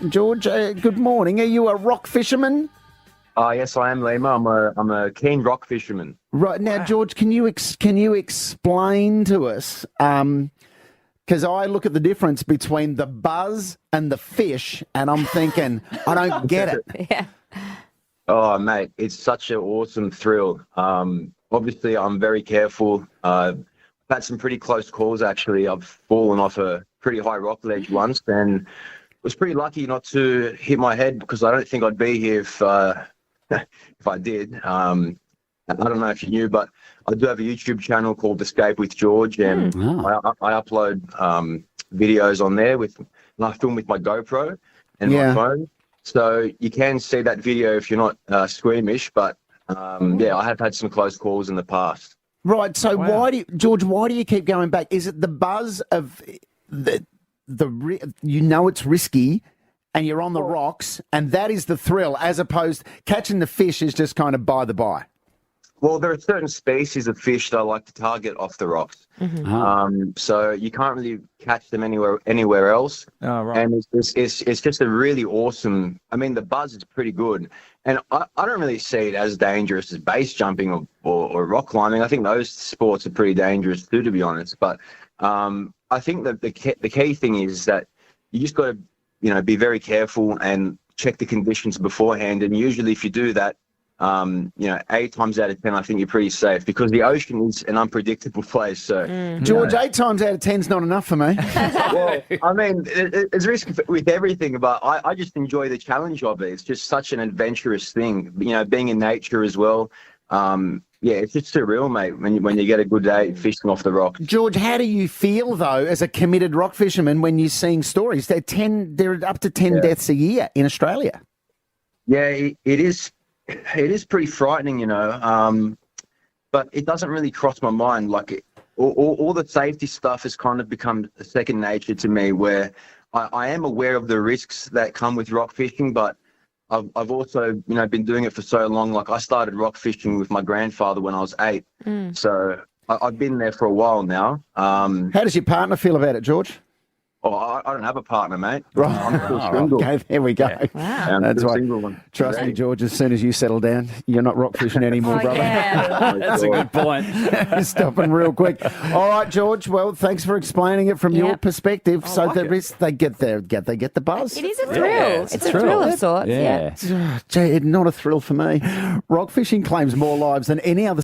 George, good morning. Are you a rock fisherman? Yes, I am, Lehmo. I'm a keen rock fisherman. Right now, George, can you explain to us? Because I look at the difference between the buzz and the fish, and I'm thinking, I don't get it. Yeah. Oh, mate, it's such an awesome thrill. Obviously, I'm very careful. I've had some pretty close calls, actually. I've fallen off a pretty high rock ledge once and was pretty lucky not to hit my head because I don't think I'd be here if I did. I don't know if you knew, but I do have a YouTube channel called Escape with George, and I upload videos on there and I film with my GoPro and my phone. So you can see that video if you're not squeamish, but I have had some close calls in the past. Right. So why do you keep going back? Is it the buzz of it's risky and you're on the rocks and that is the thrill, as opposed catching the fish is just kind of by the by? Well, there are certain species of fish that I like to target off the rocks. So you can't really catch them anywhere else. Oh, right. And it's just a really awesome. I mean, the buzz is pretty good, and I don't really see it as dangerous as base jumping or rock climbing. I think those sports are pretty dangerous too, to be honest. But I think that the key thing is that you just got to be very careful and check the conditions beforehand. And usually, if you do that, 8 times out of 10, I think you're pretty safe because the ocean is an unpredictable place. So, George, 8 times out of 10 is not enough for me. Well, I mean, it's risky with everything, but I just enjoy the challenge of it. It's just such an adventurous thing, being in nature as well. It's just surreal, mate, when you get a good day fishing off the rock. George, how do you feel, though, as a committed rock fisherman when you're seing stories? There are up to 10 deaths a year in Australia. Yeah, it is. It is pretty frightening, but it doesn't really cross my mind. Like all the safety stuff has kind of become second nature to me, where I am aware of the risks that come with rock fishing, but I've also, been doing it for so long. Like I started rock fishing with my grandfather when I was 8. So I've been there for a while now. How does your partner feel about it, George? Oh, I don't have a partner, mate. Right. I'm still single. Okay, there we go. Yeah. Wow. That's right. Trust me, George, as soon as you settle down, you're not rock fishing anymore, brother. Yeah. That's a good point. Stopping real quick. All right, George. Well, thanks for explaining it from your perspective. So they get the buzz. It is a thrill. Yeah, it's a thrill of sorts. Yeah. Gee, not a thrill for me. Rock fishing claims more lives than any other